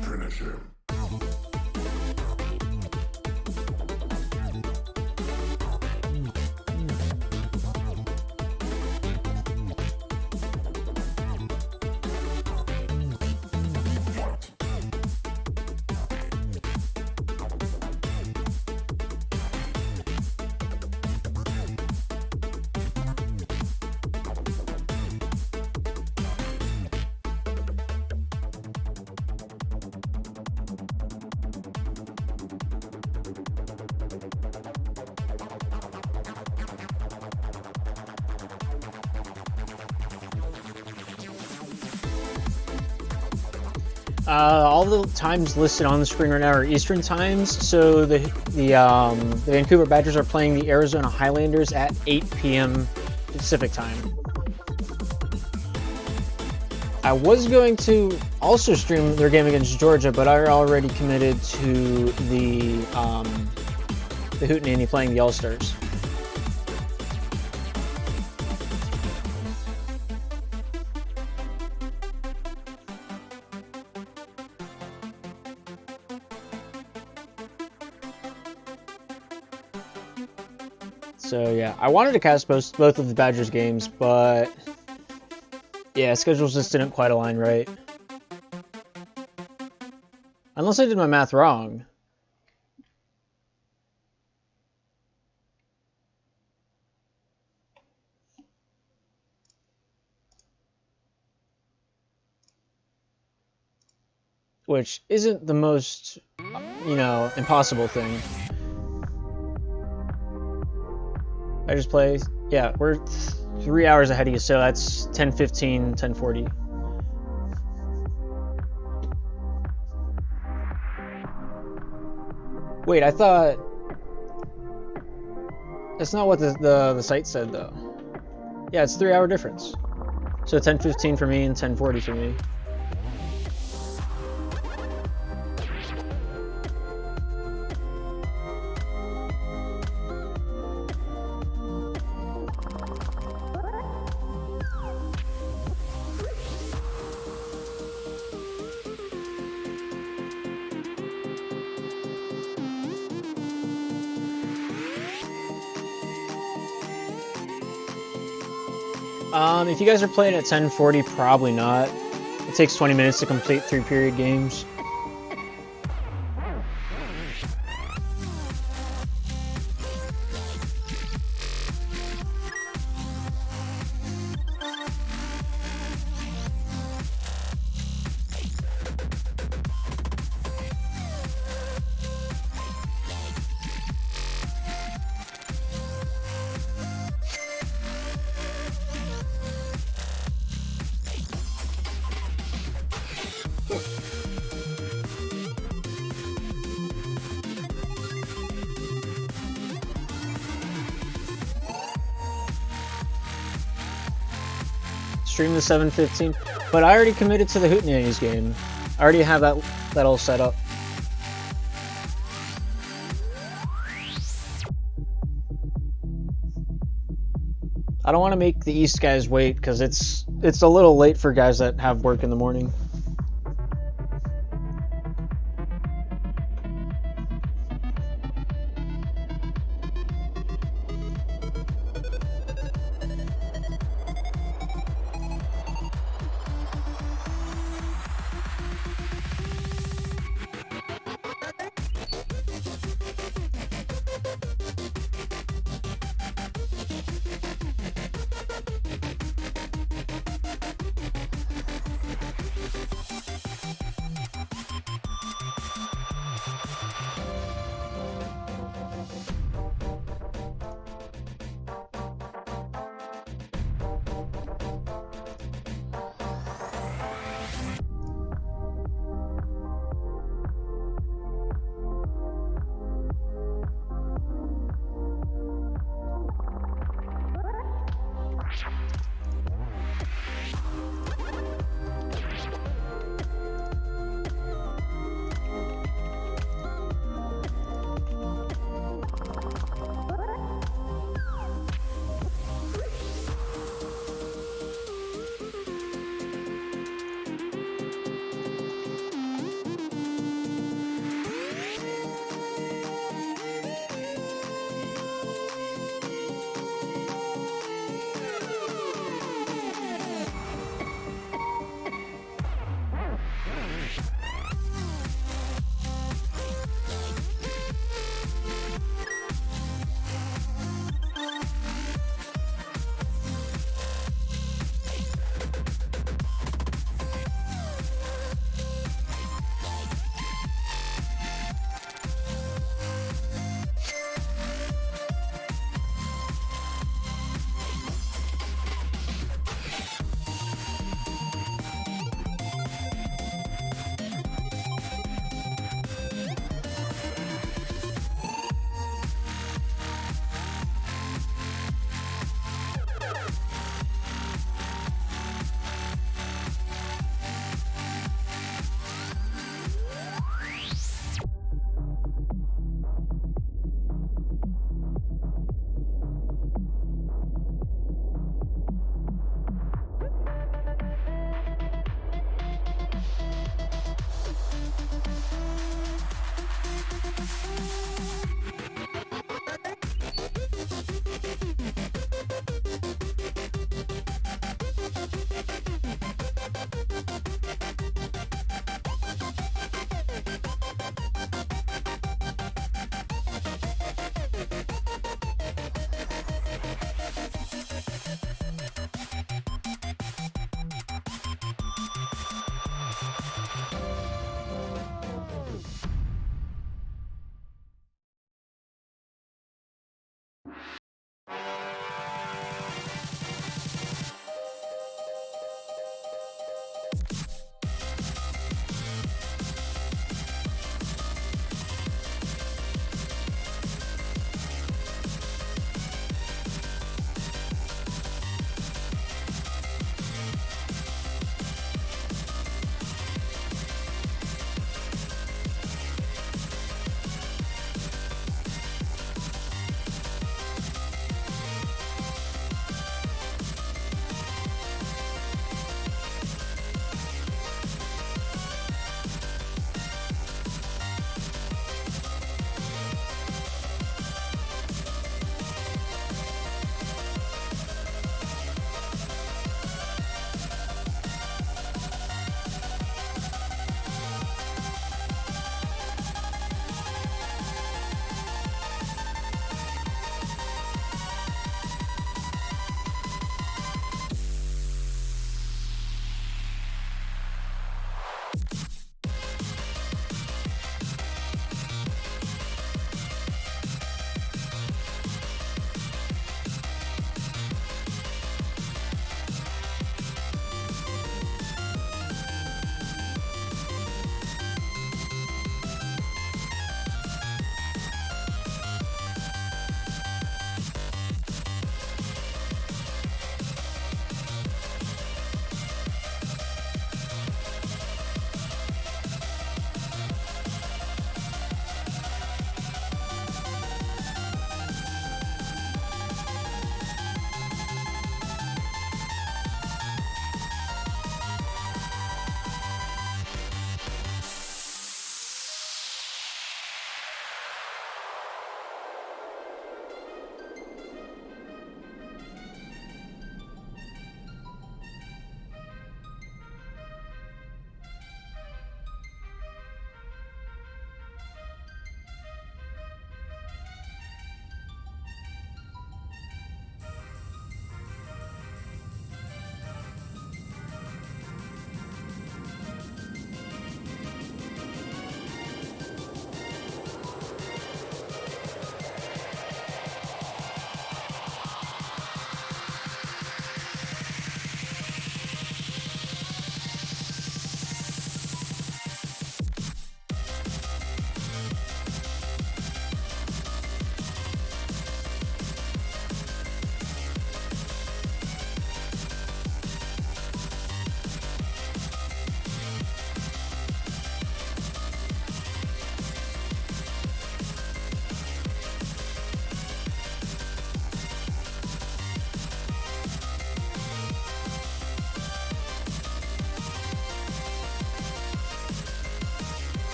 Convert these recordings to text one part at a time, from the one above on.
Finish him. All the times listed on the screen right now are Eastern times. So the Vancouver Badgers are playing the Arizona Highlanders at 8 p.m. Pacific time. I was going to also stream their game against Georgia, but I already committed to the Hootenanny playing the All-Stars. So yeah, I wanted to cast both of the Badgers games, but yeah, schedules just didn't quite align right. Unless I did my math wrong. Which isn't the most, impossible thing. I just play, yeah, we're 3 hours ahead of you, so that's 10:15, 10:40. Wait, I thought, that's not what the site said though. Yeah, it's 3 hour difference. So 10:15 for me and 10:40 for me. If you guys are playing at 10:40, probably not. It takes 20 minutes to complete 3-period games. Stream the 7:15, but I already committed to the Hootenannies game. I already have that all set up. I don't want to make the East guys wait because it's a little late for guys that have work in the morning.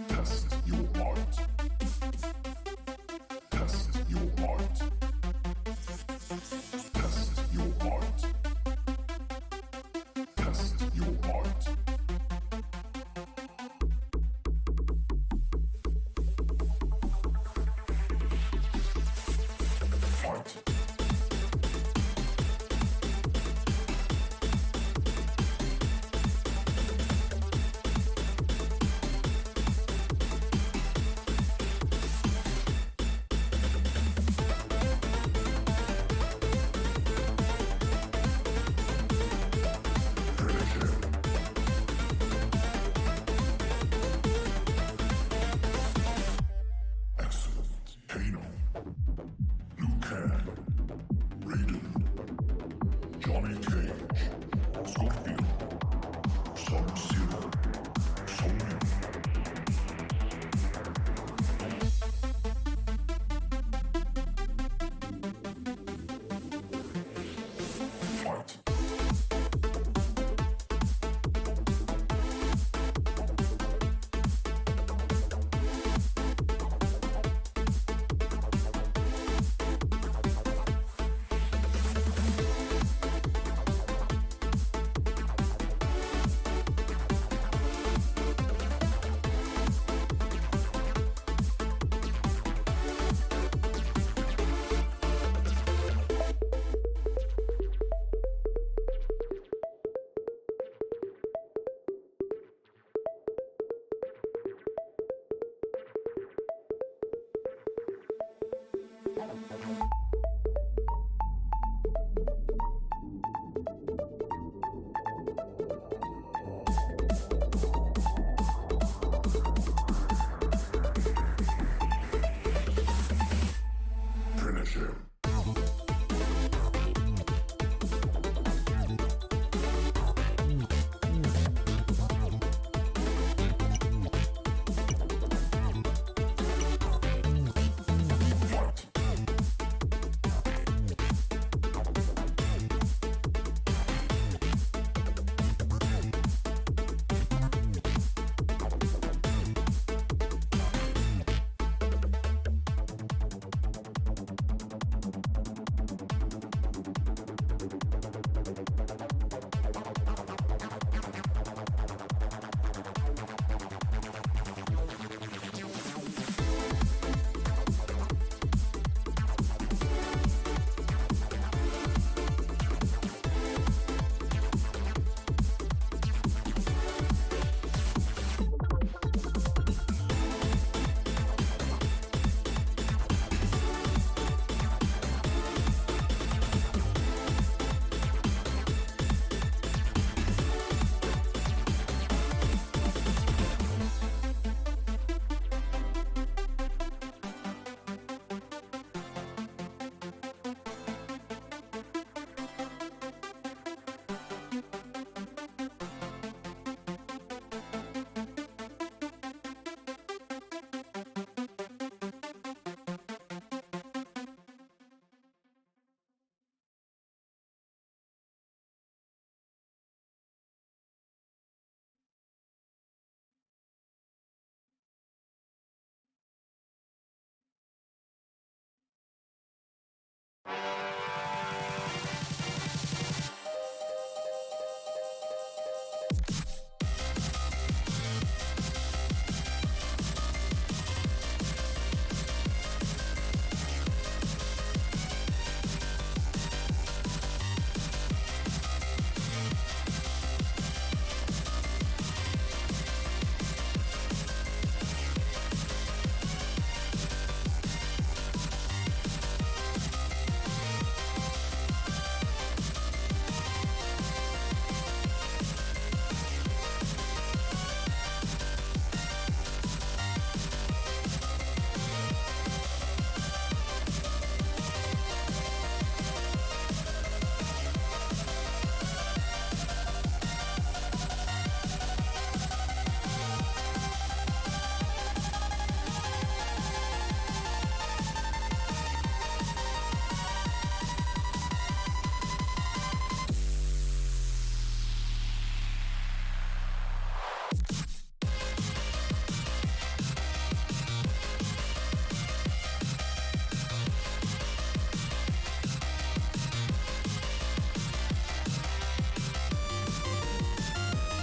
Test your art. Test your art. Test your art. Test your art. Fight.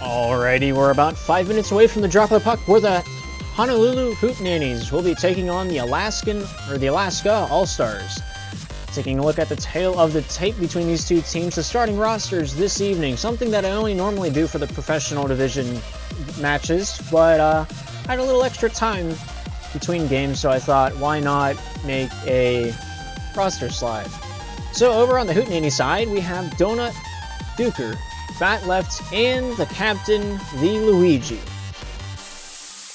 Alrighty, we're about 5 minutes away from the drop of the puck where the Honolulu Hootenannies will be taking on the Alaska All-Stars. Taking a look at the tail of the tape between these two teams, the starting rosters this evening, something that I only normally do for the professional division matches, but I had a little extra time between games, so I thought, why not make a roster slide? So over on the Hootenanny side, we have Donut, Duker, Fat Left, and the captain, the Luigi.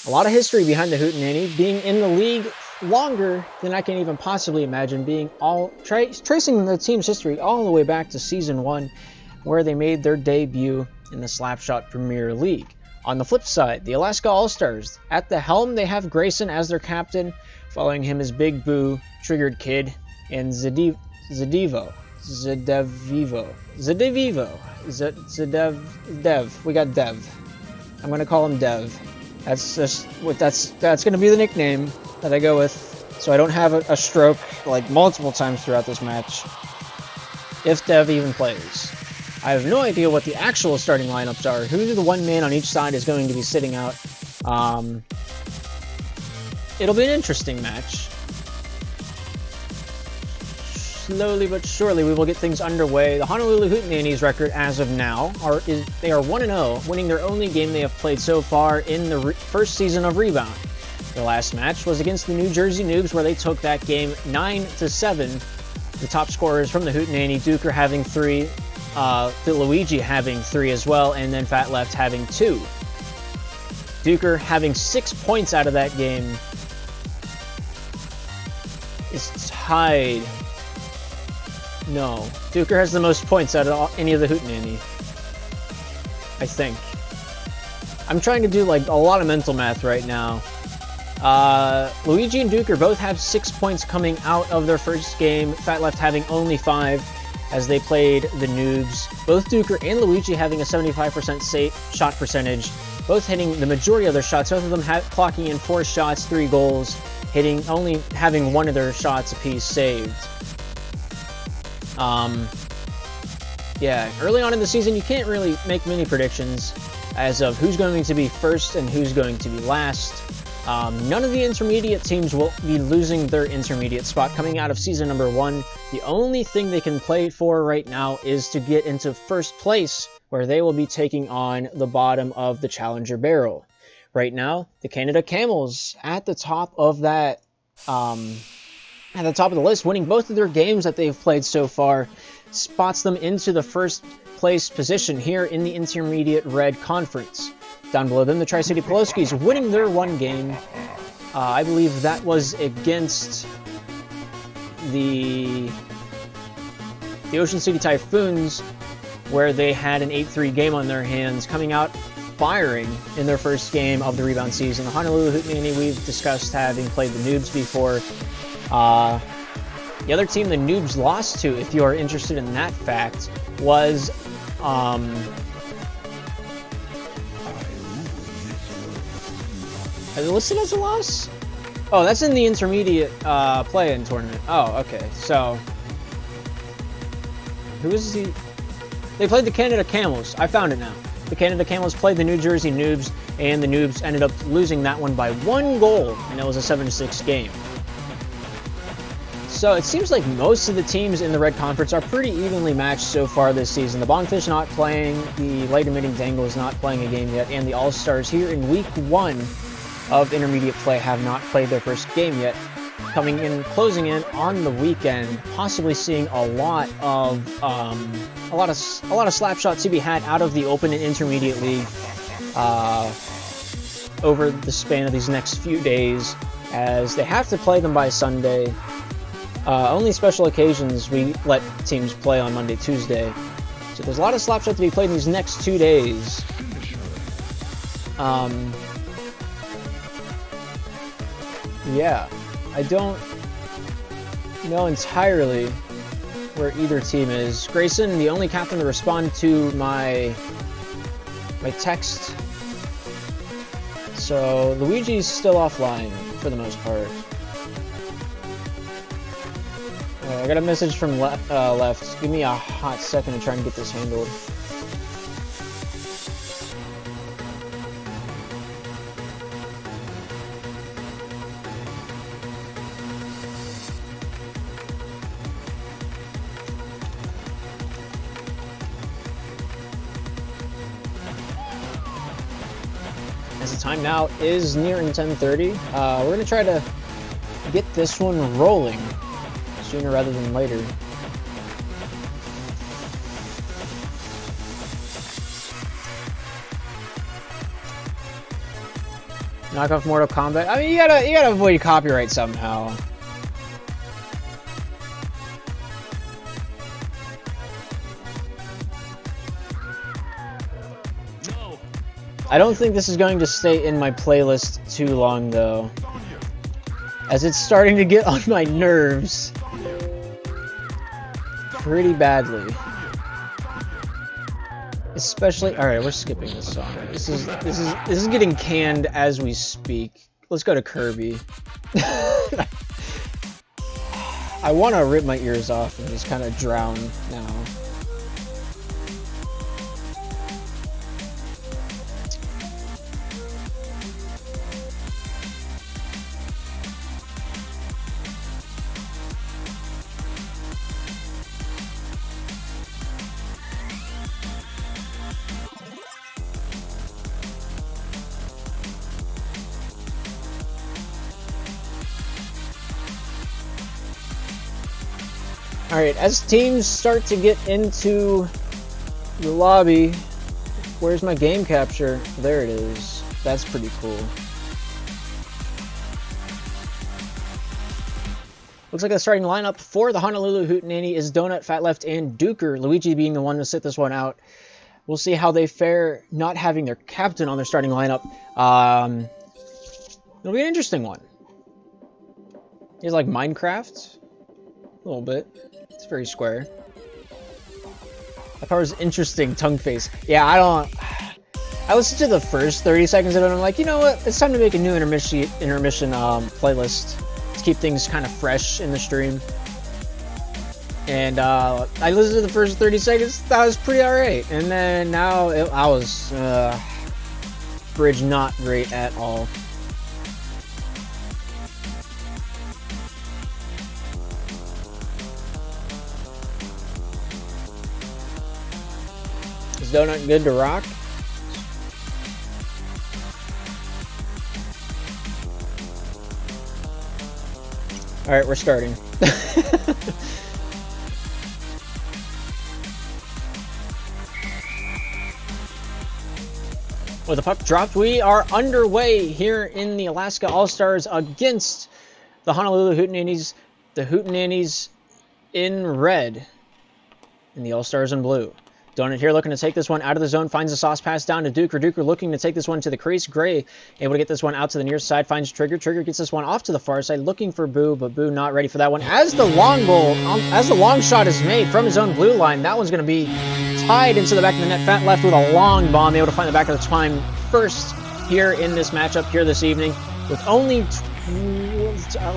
A lot of history behind the Hootenanny, being in the league longer than I can even possibly imagine, being tracing the team's history all the way back to Season 1, where they made their debut in the Slapshot Premier League. On the flip side, the Alaska All-Stars. At the helm, they have Grayson as their captain. Following him is Big Boo, Triggered Kid, and Zedevivo. We got Dev. I'm gonna call him Dev. That's gonna be the nickname that I go with, so I don't have a stroke like multiple times throughout this match. If Dev even plays. I have no idea what the actual starting lineups are. Who the one man on each side is going to be sitting out. It'll be an interesting match. Slowly but surely we will get things underway. The Honolulu Hootenannies record as of now they are 1-0, winning their only game they have played so far in the first season of Rebound. Their last match was against the New Jersey Noobs, where they took that game 9-7. The top scorers from the Hootenanny, Duker having 3, the Luigi having 3 as well, and then Fat Left having 2. Duker having 6 points out of that game is tied. No, Duker has the most points out of any of the Hootenanny, I think. I'm trying to do like a lot of mental math right now. Luigi and Duker both have 6 points coming out of their first game, Fat Left having only 5 as they played the Noobs. Both Duker and Luigi having a 75% shot percentage, both hitting the majority of their shots, both of them clocking in 4 shots, 3 goals, only having 1 of their shots apiece saved. Yeah, early on in the season, you can't really make many predictions as of who's going to be first and who's going to be last. None of the intermediate teams will be losing their intermediate spot coming out of season number 1. The only thing they can play for right now is to get into first place, where they will be taking on the bottom of the Challenger Barrel. Right now, the Canada Camels at the top of that, at the top of the list, winning both of their games that they've played so far, spots them into the first place position here in the Intermediate Red Conference. Down below them, the Tri-City Poloskis winning their 1 game. I believe that was against the Ocean City Typhoons, where they had an 8-3 game on their hands, coming out firing in their first game of the Rebound season. The Honolulu Hootenanny, we've discussed having played the Noobs before. The other team the Noobs lost to, if you are interested in that fact, was is it listed as a loss? Oh, that's in the intermediate play-in tournament. Oh, okay. So who is the? They played the Canada Camels. I found it now. The Canada Camels played the New Jersey Noobs, and the Noobs ended up losing that one by 1 goal, and it was a 7-6 game. So it seems like most of the teams in the Red Conference are pretty evenly matched so far this season. The Bongfish not playing, the Light Emitting Dangle is not playing a game yet, and the All-Stars here in Week 1 of intermediate play have not played their first game yet. Closing in on the weekend, possibly seeing a lot of slap shots to be had out of the Open and Intermediate League over the span of these next few days, as they have to play them by Sunday. Only special occasions we let teams play on Monday, Tuesday. So there's a lot of slap shots to be played in these next 2 days. Yeah, I don't know entirely where either team is. Grayson, the only captain to respond to my text. So Luigi's still offline for the most part. I got a message from left. Give me a hot second to try and get this handled. as the time now is nearing 10:30. We're going to try to get this one rolling sooner rather than later. Knock off Mortal Kombat. I mean, you gotta avoid copyright somehow. I don't think this is going to stay in my playlist too long, though, as it's starting to get on my nerves pretty badly. Especially, all right, we're skipping this song. This is getting canned as we speak. Let's go to Kirby. I want to rip my ears off and just kind of drown now. Alright, as teams start to get into the lobby, where's my game capture? There it is. That's pretty cool. Looks like the starting lineup for the Honolulu Hootenanny is Donut, Fat Left, and Duker. Luigi being the one to sit this one out. We'll see how they fare not having their captain on their starting lineup. It'll be an interesting one. He's like Minecraft. A little bit. It's very square. That part was interesting, tongue face. Yeah, I listened to the first 30 seconds of it and I'm like, you know what? It's time to make a new intermission playlist to keep things kind of fresh in the stream. And I listened to the first 30 seconds, that was pretty alright. And then now I was bridge not great at all. Is Donut good to rock? Alright, we're starting. With the puck dropped, we are underway here in the Alaska All-Stars against the Honolulu Hootenannies. The Hootenannies in red and the All-Stars in blue. Donut here looking to take this one out of the zone, finds the sauce pass down to Duker. Duker looking to take this one to the crease. Gray able to get this one out to the near side, finds Trigger. Trigger gets this one off to the far side, looking for Boo, but Boo not ready for that one. As the long shot is made from his own blue line, that one's going to be tied into the back of the net. Fat Left with a long bomb, able to find the back of the twine first here in this matchup here this evening, with only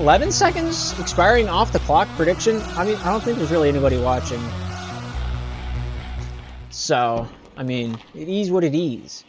11 seconds expiring off the clock. Prediction, I mean, I don't think there's really anybody watching. So, I mean, it is what it is.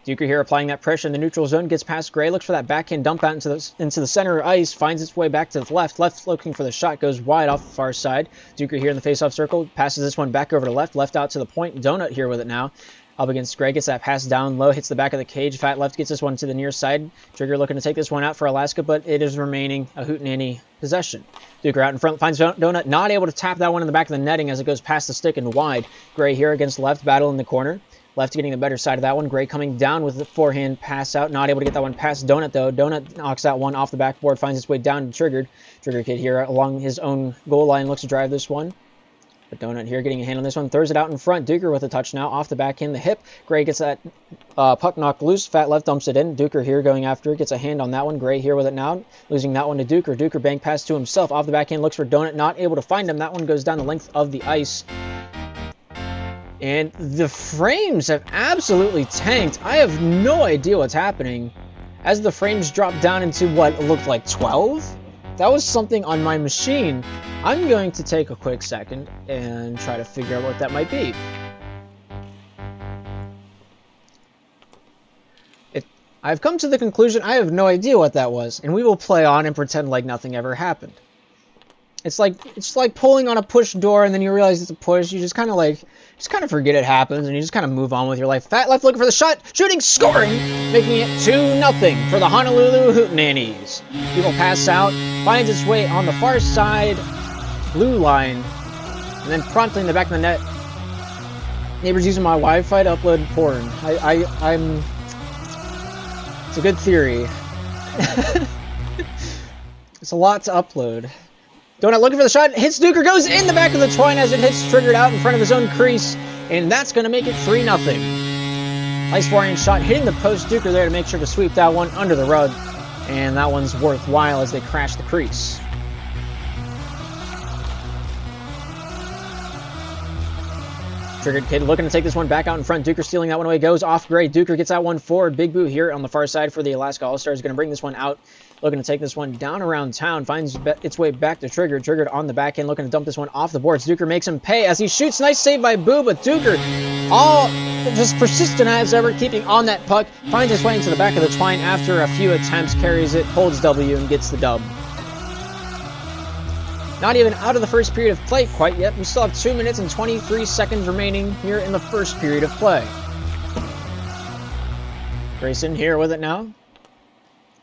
Duker here applying that pressure in the neutral zone, gets past Gray, looks for that backhand dump out into the center of ice, finds its way back to the left. Left looking for the shot, goes wide off the far side. Duker here in the face-off circle, passes this one back over to left, left out to the point. Donut here with it now. Up against Gray, gets that pass down low, hits the back of the cage. Fat Left gets this one to the near side. Trigger looking to take this one out for Alaska, but it is remaining a Hootenanny possession. Duker out in front, finds Donut, not able to tap that one in the back of the netting as it goes past the stick and wide. Gray here against Left, battle in the corner. Left getting the better side of that one. Gray coming down with the forehand pass out, not able to get that one past Donut though. Donut knocks that one off the backboard, finds its way down to Triggered. Trigger Kid here along his own goal line, looks to drive this one. But Donut here getting a hand on this one, throws it out in front. Duker with a touch now, off the backhand, the hip. Gray gets that puck knocked loose. Fat Left dumps it in. Duker here going after it, gets a hand on that one. Gray here with it now, losing that one to Duker. Duker bank pass to himself, off the backhand, looks for Donut, not able to find him. That one goes down the length of the ice. And the frames have absolutely tanked. I have no idea what's happening. As the frames drop down into what looked like 12? That was something on my machine. I'm going to take a quick second and try to figure out what that might be. I've come to the conclusion I have no idea what that was, and we will play on and pretend like nothing ever happened. It's like pulling on a push door and then you realize it's a push. You just kind of forget it happens and you just kind of move on with your life. Fat left looking for the shot, shooting, scoring, making it 2-0 for the Honolulu Hootenannies. People pass out, finds its way on the far side blue line, and then promptly in the back of the net. Neighbors using my Wi-Fi to upload porn. I'm. It's a good theory. It's a lot to upload. Donut looking for the shot, hits Duker, goes in the back of the twine as it hits triggered out in front of his own crease, and that's going to make it 3-0. Nice forehand shot hitting the post. Duker there to make sure to sweep that one under the rug, and that one's worthwhile as they crash the crease. Triggered Kid looking to take this one back out in front. Duker stealing that one away. Goes off Gray. Duker gets that one forward. Big Boo here on the far side for the Alaska All-Stars. Going to bring this one out. Looking to take this one down around town. Finds its way back to Triggered. Triggered on the backhand. Looking to dump this one off the boards. Duker makes him pay as he shoots. Nice save by Boo. But Duker, all just persistent as ever, keeping on that puck. Finds his way into the back of the twine after a few attempts. Carries it. Holds W and gets the dub. Not even out of the first period of play quite yet. We still have 2 minutes and 23 seconds remaining here in the first period of play. Grayson here with it now.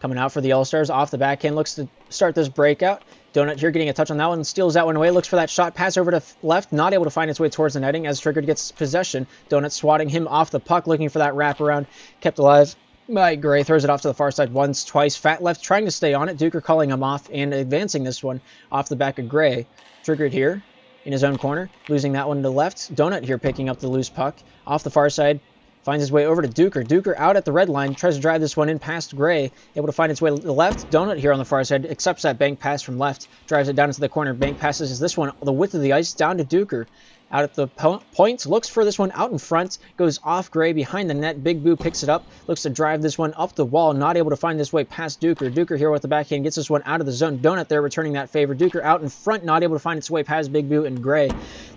Coming out for the All-Stars off the backhand. Looks to start this breakout. Donut here getting a touch on that one. Steals that one away. Looks for that shot. Pass over to left. Not able to find its way towards the netting as Triggered gets possession. Donut swatting him off the puck. Looking for that wraparound. Kept alive by Gray. Throws it off to the far side once, twice. Fat left trying to stay on it. Duker calling him off and advancing this one off the back of Gray. Triggered here in his own corner. Losing that one to left. Donut here picking up the loose puck. Off the far side. Finds his way over to Duker. Duker out at the red line. Tries to drive this one in past Gray. Able to find its way to the left. Donut here on the far side. Accepts that bank pass from left. Drives it down into the corner. Bank passes this one the width of the ice down to Duker. Out at the point. Looks for this one out in front. Goes off Gray behind the net. Big Boo picks it up. Looks to drive this one up the wall. Not able to find this way past Duker. Duker here with the backhand. Gets this one out of the zone. Donut there returning that favor. Duker out in front. Not able to find its way past Big Boo and Gray.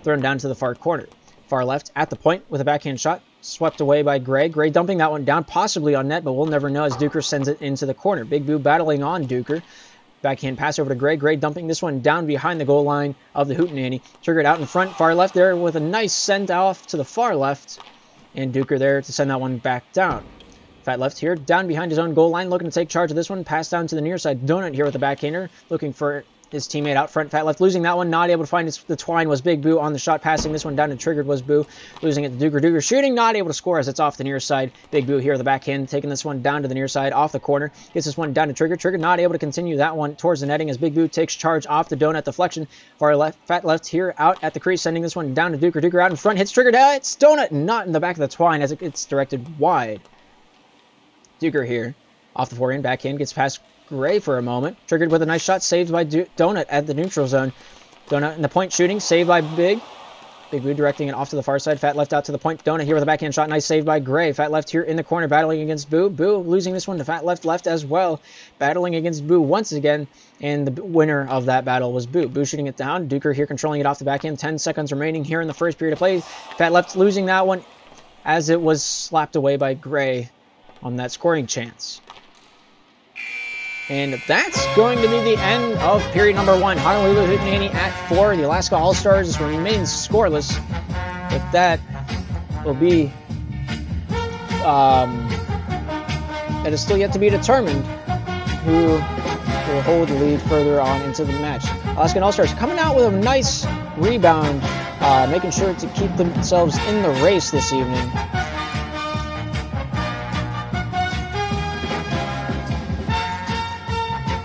Thrown down to the far corner. Far left at the point with a backhand shot. Swept away by Gray. Gray dumping that one down, possibly on net, but we'll never know as Duker sends it into the corner. Big Boo battling on Duker. Backhand pass over to Gray. Gray dumping this one down behind the goal line of the Hootenanny. Triggered out in front, far left there with a nice send off to the far left. And Duker there to send that one back down. Fat left here, down behind his own goal line, looking to take charge of this one. Pass down to the near side. Donut here with the backhander, looking for his teammate out front. Fat left losing that one, not able to find the twine was Big Boo on the shot. Passing this one down to Triggered was Boo. Losing it to Duker. Duker shooting, not able to score as it's off the near side. Big Boo here with the backhand, taking this one down to the near side, off the corner. Gets this one down to Triggered. Triggered not able to continue that one towards the netting as Big Boo takes charge off the Donut deflection. Far left, Fat left here out at the crease, sending this one down to Duker. Duker out in front, hits Triggered. It's Donut, not in the back of the twine as it gets directed wide. Duker here, off the forehand, backhand, gets past Gray for a moment. Triggered with a nice shot, saved by Donut at the neutral zone. Donut in the point shooting, saved by Big. Big Boo directing it off to the far side. Fat left out to the point. Donut here with a backhand shot, nice save by Gray. Fat left here in the corner, battling against Boo. Boo losing this one to Fat left as well. Battling against Boo once again, and the winner of that battle was Boo. Boo shooting it down. Duker here controlling it off the backhand. 10 seconds remaining here in the first period of play. Fat left losing that one as it was slapped away by Gray on that scoring chance. And that's going to be the end of period number 1. Honolulu Hootenanny at 4. The Alaska All-Stars remain scoreless. With that, will be it is still yet to be determined who will hold the lead further on into the match. Alaskan All-Stars coming out with a nice rebound, making sure to keep themselves in the race this evening.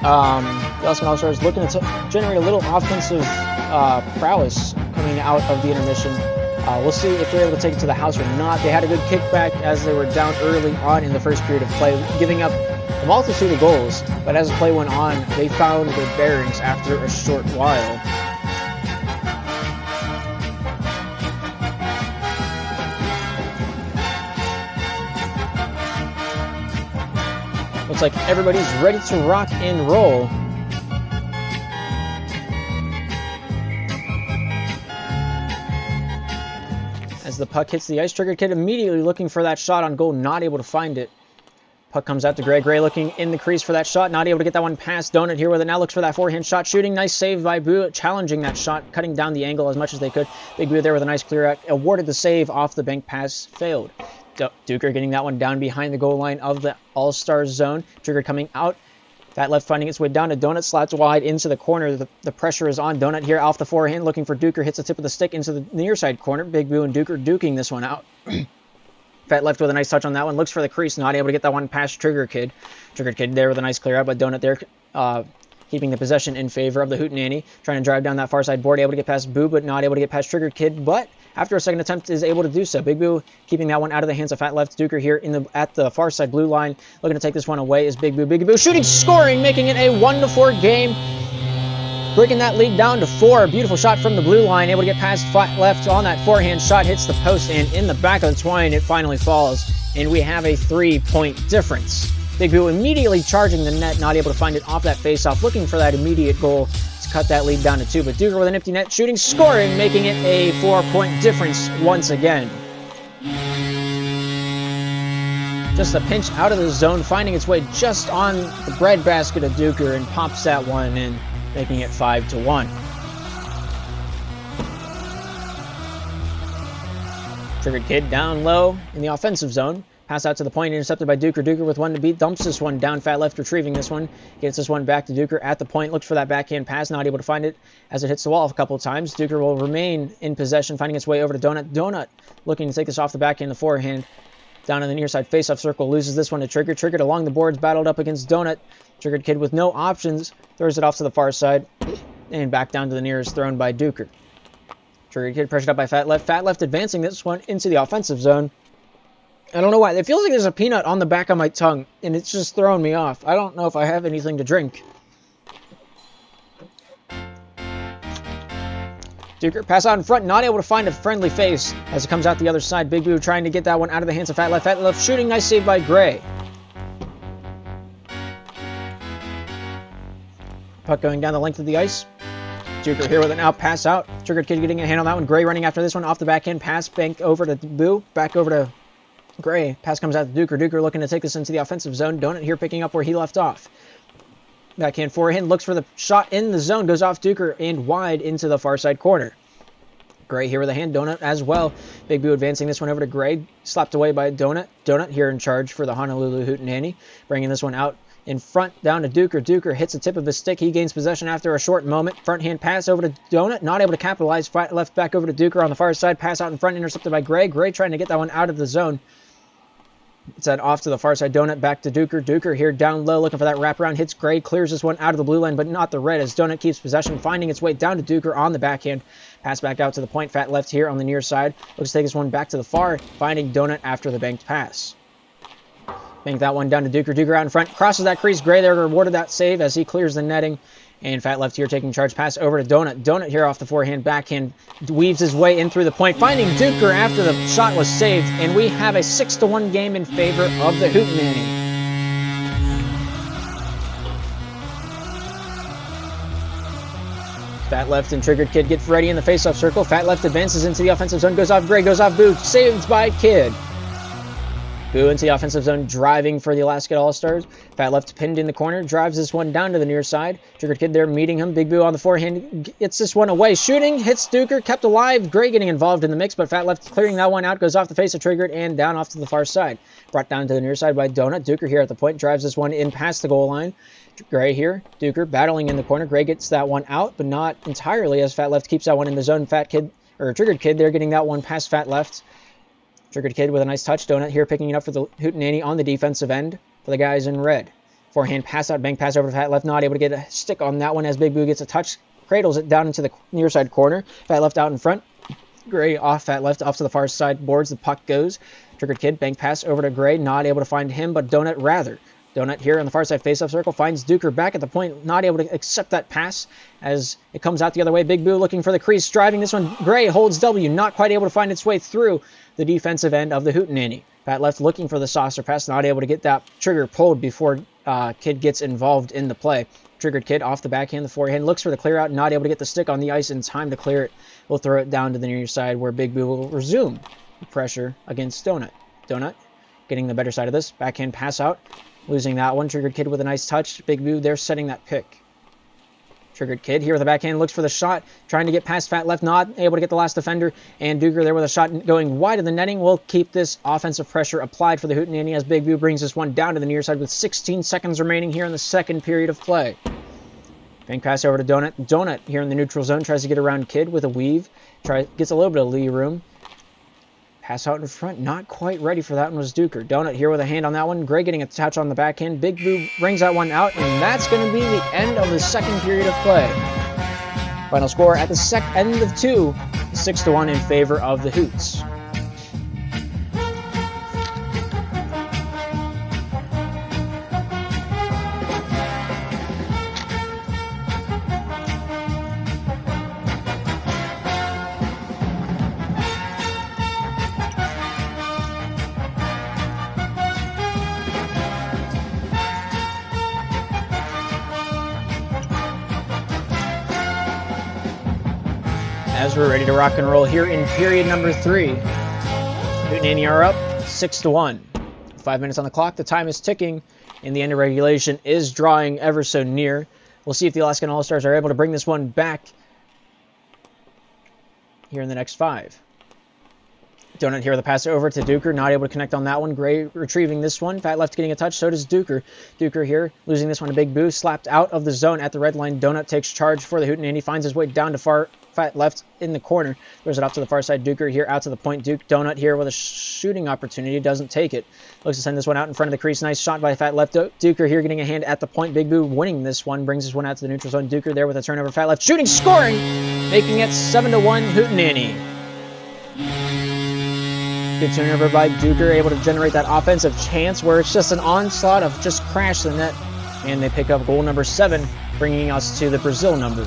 The Alaskan All-Stars looking to generate a little offensive prowess coming out of the intermission. We'll see if they're able to take it to the house or not. They had a good kickback as they were down early on in the first period of play, giving up a multitude of goals. But as the play went on, they found their bearings after a short while. Looks like everybody's ready to rock and roll. As the puck hits the ice, Triggered Kid immediately looking for that shot on goal, not able to find it. Puck comes out to Gray. Gray looking in the crease for that shot. Not able to get that one past Donut here, where it now looks for that forehand shot. Shooting. Nice save by Boo, challenging that shot, cutting down the angle as much as they could. Big Boo there with a nice clear out. Awarded the save off the bank pass. Failed. Duker getting that one down behind the goal line of the All-Stars zone. Trigger coming out. Fat Left finding its way down to Donut. Slats wide into the corner. The pressure is on Donut here off the forehand. Looking for Duker. Hits the tip of the stick into the near side corner. Big Boo and Duker duking this one out. Fat Left with a nice touch on that one. Looks for the crease. Not able to get that one past Trigger Kid. Trigger Kid there with a nice clear out, but Donut there keeping the possession in favor of the Hootenanny. Trying to drive down that far side board. Able to get past Boo, but not able to get past Trigger Kid. But after a second attempt is able to do so. Big Boo keeping that one out of the hands of Fat Left. Duker here at the far side blue line. Looking to take this one away is Big Boo. Big Boo shooting, scoring, making it a 1-4 game. Breaking that lead down to 4. Beautiful shot from the blue line. Able to get past Fat Left on that forehand shot. Hits the post, and in the back of the twine, it finally falls. And we have a 3-point difference. Big Boo immediately charging the net. Not able to find it off that face-off. Looking for that immediate goal to cut that lead down to 2. But Duker with an empty net. Shooting, scoring, making it a 4-point difference once again. Just a pinch out of the zone. Finding its way just on the breadbasket of Duker. And pops that one in, making it 5-1. Triggered Kid down low in the offensive zone. Pass out to the point, intercepted by Duker. Duker with one to beat, dumps this one down. Fat Left retrieving this one. Gets this one back to Duker at the point. Looks for that backhand pass, not able to find it as it hits the wall a couple of times. Duker will remain in possession, finding its way over to Donut. Donut looking to take this off the backhand, the forehand. Down in the near side face-off circle, loses this one to Trigger. Triggered along the boards, battled up against Donut. Triggered Kid with no options, throws it off to the far side, and back down to the nearest thrown by Duker. Triggered Kid pressured up by Fat Left. Fat Left advancing this one into the offensive zone. I don't know why. It feels like there's a peanut on the back of my tongue, and it's just throwing me off. I don't know if I have anything to drink. Duker pass out in front, not able to find a friendly face as it comes out the other side. Big Boo trying to get that one out of the hands of Fat Left. Fat Left shooting, nice save by Gray. Puck going down the length of the ice. Duker here with an out pass out. Triggered Kid getting a hand on that one. Gray running after this one off the backhand pass. Bank over to Boo. Back over to Gray. Pass comes out to Duker. Duker looking to take this into the offensive zone. Donut here picking up where he left off. Backhand forehand. Looks for the shot in the zone. Goes off Duker and wide into the far side corner. Gray here with a hand. Donut as well. Big Boo advancing this one over to Gray. Slapped away by Donut. Donut here in charge for the Honolulu Hootenanny. Bringing this one out in front down to Duker. Duker hits the tip of his stick. He gains possession after a short moment. Front hand pass over to Donut. Not able to capitalize. Left back over to Duker on the far side. Pass out in front. Intercepted by Gray. Gray trying to get that one out of the zone. It's that off to the far side. Donut back to Duker. Duker here down low looking for that wraparound. Hits Gray. Clears this one out of the blue line, but not the red as Donut keeps possession. Finding its way down to Duker on the backhand. Pass back out to the point. Fat Left here on the near side. Looks to take this one back to the far. Finding Donut after the banked pass. Bank that one down to Duker. Duker out in front. Crosses that crease. Gray there rewarded that save as he clears the netting. And Fat Left here taking charge. Pass over to Donut. Donut here off the forehand. Backhand. Weaves his way in through the point. Finding Duker after the shot was saved. And we have a 6-1 game in favor of the Hootenanny. Fat Left and Triggered Kid get ready in the face-off circle. Fat Left advances into the offensive zone. Goes off Gray. Goes off Boo. Saved by Kid. Boo into the offensive zone, driving for the Alaska All-Stars. Fat Left pinned in the corner, drives this one down to the near side. Triggered Kid there meeting him. Big Boo on the forehand, gets this one away. Shooting, hits Duker, kept alive. Gray getting involved in the mix, but Fat Left clearing that one out, goes off the face of Triggered and down off to the far side. Brought down to the near side by Donut. Duker here at the point, drives this one in past the goal line. Gray here, Duker battling in the corner. Gray gets that one out, but not entirely as Fat Left keeps that one in the zone. Triggered Kid there getting that one past Fat Left. Triggered Kid with a nice touch. Donut here picking it up for the Hootenanny on the defensive end for the guys in red. Forehand pass out, bank pass over to Fat Left. Not able to get a stick on that one as Big Boo gets a touch. Cradles it down into the near side corner. Fat Left out in front. Gray off Fat Left, off to the far side boards. The puck goes. Triggered Kid, bank pass over to Gray. Not able to find him, but Donut rather. Donut here on the far side face-off circle finds Duker back at the point, not able to accept that pass as it comes out the other way. Big Boo looking for the crease, driving this one. Gray holds W, not quite able to find its way through the defensive end of the Hootenanny. Fat Left looking for the saucer pass, not able to get that trigger pulled before Kid gets involved in the play. Triggered Kid off the backhand, the forehand, looks for the clear out, not able to get the stick on the ice in time to clear it. We'll throw it down to the near side where Big Boo will resume pressure against Donut. Donut getting the better side of this. Backhand pass out. Losing that one. Triggered Kid with a nice touch. Big Boo there setting that pick. Triggered Kid here with a backhand, looks for the shot, trying to get past Fat Left, not able to get the last defender, and Duker there with a shot going wide of the netting will keep this offensive pressure applied for the Hootenanny as Big Boo brings this one down to the near side with 16 seconds remaining here in the second period of play. Bank pass over to Donut. Donut here in the neutral zone tries to get around Kid with a weave, gets a little bit of lee room. Pass out in front, not quite ready for that one was Duker. Donut here with a hand on that one. Gray getting a touch on the backhand. Big Boo brings that one out, and that's going to be the end of the second period of play. Final score at the end of 2, 6-1 in favor of the Hoots. As we're ready to rock and roll here in period number 3. Hootenanny are up 6-1. 5 minutes on the clock. The time is ticking, and the end of regulation is drawing ever so near. We'll see if the Alaskan All-Stars are able to bring this one back here in the next 5. Donut here with a pass over to Duker. Not able to connect on that one. Gray retrieving this one. Fat Left getting a touch. So does Duker. Duker here losing this one to Big Boo. Slapped out of the zone at the red line. Donut takes charge for the Hootenanny. Finds his way down to Fat Left in the corner. Throws it off to the far side. Duker here out to the point. Donut here with a shooting opportunity. Doesn't take it. Looks to send this one out in front of the crease. Nice shot by Fat Left. Duker here getting a hand at the point. Big Boo winning this one. Brings this one out to the neutral zone. Duker there with a turnover. Fat Left shooting, scoring, making it 7-1 Hootenanny. Good turnover by Duker, able to generate that offensive chance where it's just an onslaught of just crash the net. And they pick up goal number 7, bringing us to the Brazil number.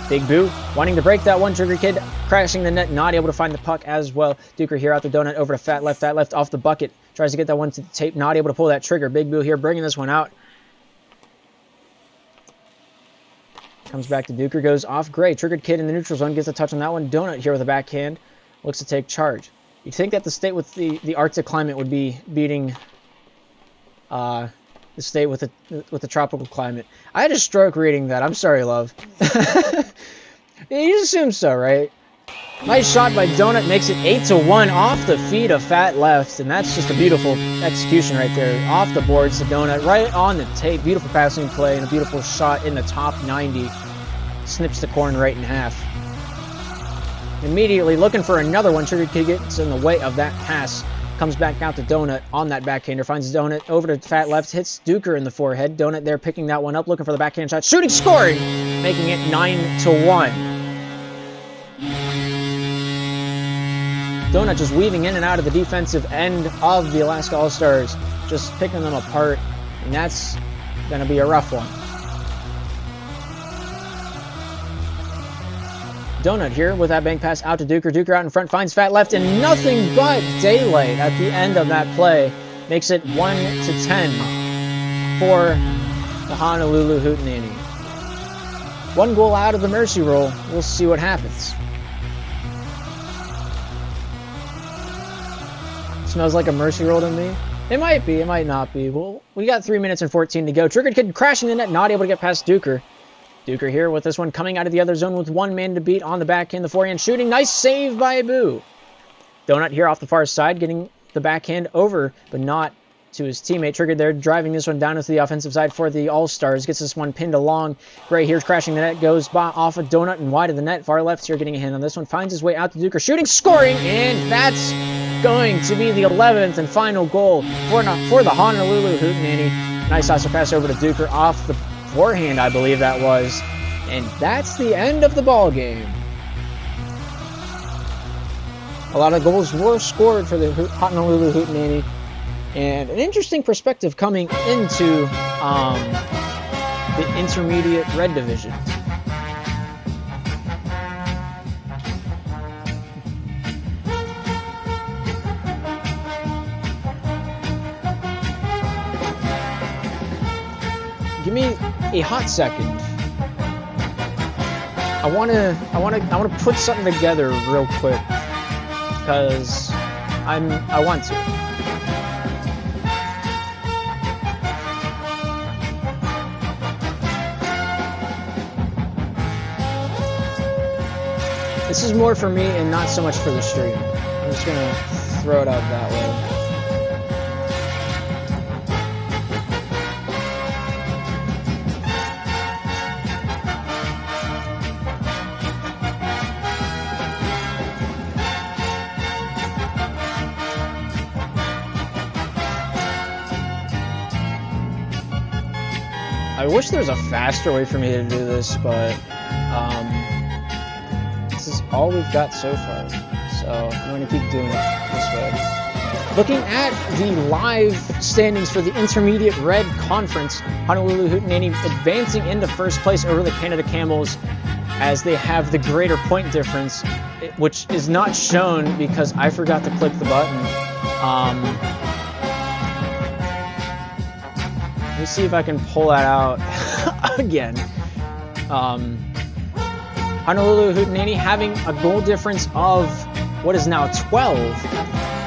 Big Boo wanting to break that one. Trigger Kid crashing the net, not able to find the puck as well. Duker here out the donut over to Fat Left. Fat Left off the bucket. Tries to get that one to the tape, not able to pull that trigger. Big Boo here bringing this one out. Comes back to Duker, goes off Gray. Triggered Kid in the neutral zone, gets a touch on that one. Donut here with a backhand. Looks to take charge. You'd think that the state with the Arctic climate would be beating the state with the tropical climate. I had a stroke reading that. I'm sorry, love. You just assume so, right? Nice shot by Donut, makes it 8-1 off the feet of Fat Left, and that's just a beautiful execution right there. Off the boards to Donut, right on the tape. Beautiful passing play and a beautiful shot in the top 90. Snips the corn right in half. Immediately looking for another one. Trigger Kid gets in the way of that pass. Comes back out to Donut on that backhander. Finds Donut over to Fat Left. Hits Duker in the forehead. Donut there picking that one up. Looking for the backhand shot. Shooting, scoring! Making it 9-1. Donut just weaving in and out of the defensive end of the Alaska All-Stars. Just picking them apart. And that's going to be a rough one. Donut here with that bank pass out to Duker. Duker out in front, finds Fat Left, and nothing but daylight at the end of that play. Makes it 1-10 for the Honolulu Hootenanny. 1 goal out of the mercy roll. We'll see what happens. Smells like a mercy roll to me. It might be, it might not be. Well, we got 3 minutes and 14 to go. Triggered Kid crashing the net, not able to get past Duker. Duker here with this one coming out of the other zone with 1 man to beat on the backhand. The forehand shooting. Nice save by Boo. Donut here off the far side getting the backhand over, but not to his teammate. Triggered there, driving this one down into the offensive side for the All-Stars. Gets this one pinned along. Gray here crashing the net. Goes off of Donut and wide of the net. Far left here getting a hand on this one. Finds his way out to Duker. Shooting, scoring, and that's going to be the 11th and final goal for the Honolulu Hootenanny. Nice also pass over to Duker off the forehand, I believe that was. And that's the end of the ball game. A lot of goals were scored for the Honolulu Hootenanny. And an interesting perspective coming into the intermediate red division. Give me a hot second. I want to put something together real quick because I want to. This is more for me and not so much for the stream. I'm just gonna throw it out that way. I wish there was a faster way for me to do this, but this is all we've got so far. So I'm going to keep doing it this way. Looking at the live standings for the Intermediate Red Conference, Honolulu Hootenanny advancing into first place over the Canada Camels as they have the greater point difference, which is not shown because I forgot to click the button. Let me see if I can pull that out again. Honolulu Hootenanny having a goal difference of what is now 12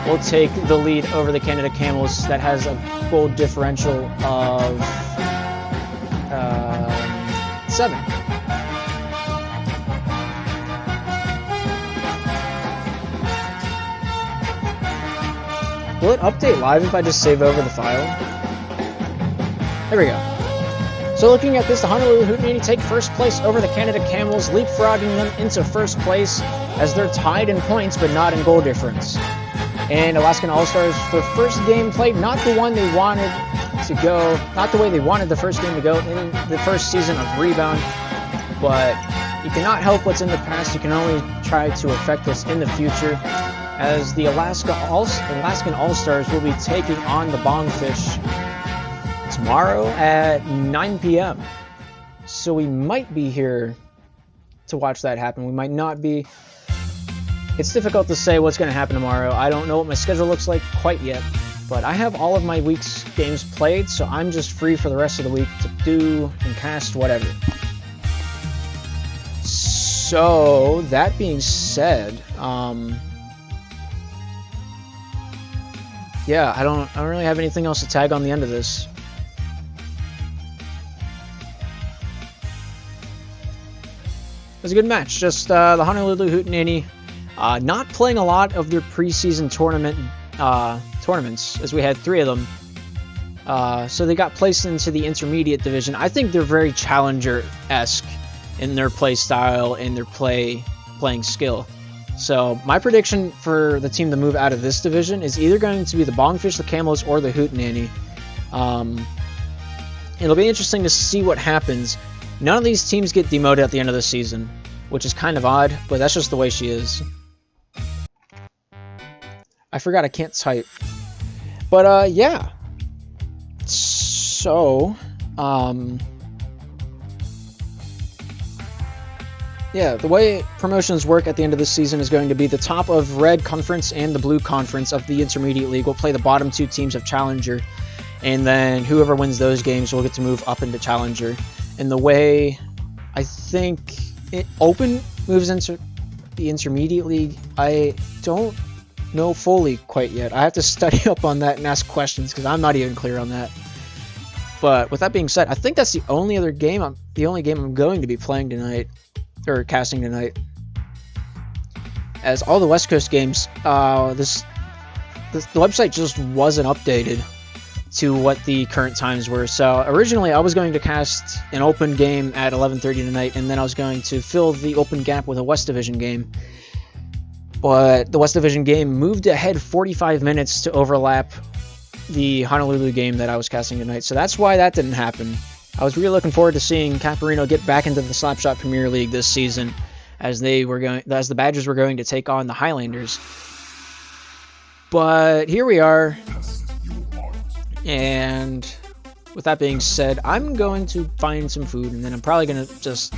will take the lead over the Canada Camels that has a goal differential of 7. Will it update live if I just save over the file? There we go. So looking at this, the Honolulu Hootenanny take first place over the Canada Camels, leapfrogging them into first place as they're tied in points but not in goal difference. And Alaskan All-Stars, their first game played, not the one they wanted to go, not the way they wanted the first game to go in the first season of Rebound, but you cannot help what's in the past. You can only try to affect what's in the future, as the Alaskan All-Stars will be taking on the Bongfish tomorrow at 9 p.m. So we might be here to watch that happen. We might not be. It's difficult to say what's going to happen tomorrow. I don't know what my schedule looks like quite yet, but I have all of my week's games played, so I'm just free for the rest of the week to do and cast whatever. So that being said, yeah, I don't really have anything else to tag on the end of this. It was a good match. Just the Honolulu Hootenanny not playing a lot of their preseason tournaments, as we had 3 of them. So they got placed into the intermediate division. I think they're very challenger-esque in their play style and their playing skill. So my prediction for the team to move out of this division is either going to be the Bongfish, the Camels, or the Hootenanny. It'll be interesting to see what happens. None of these teams get demoted at the end of the season, which is kind of odd, but that's just the way she is. I forgot I can't type. But, yeah. So, yeah, the way promotions work at the end of the season is going to be the top of Red Conference and the Blue Conference of the Intermediate League will play the bottom 2 teams of Challenger, and then whoever wins those games will get to move up into Challenger. And the way I think Open moves into the Intermediate League, I don't know fully quite yet. I have to study up on that and ask questions because I'm not even clear on that. But with that being said, I think that's the only game I'm going to be playing tonight, or casting tonight. As all the West Coast games, the website just wasn't updated to what the current times were. So originally I was going to cast an Open game at 11:30 tonight, and then I was going to fill the Open gap with a West Division game. But the West Division game moved ahead 45 minutes to overlap the Honolulu game that I was casting tonight. So that's why that didn't happen. I was really looking forward to seeing Caparino get back into the Slapshot Premier League this season, as the Badgers were going to take on the Highlanders. But here we are. And with that being said, I'm going to find some food, and then I'm probably going to just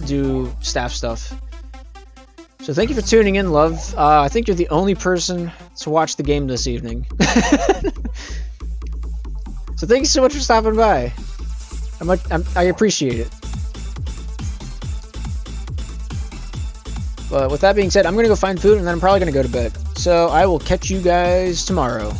do staff stuff. So thank you for tuning in, love. I think you're the only person to watch the game this evening. So thank you so much for stopping by. I appreciate it. But with that being said, I'm going to go find food, and then I'm probably going to go to bed. So I will catch you guys tomorrow.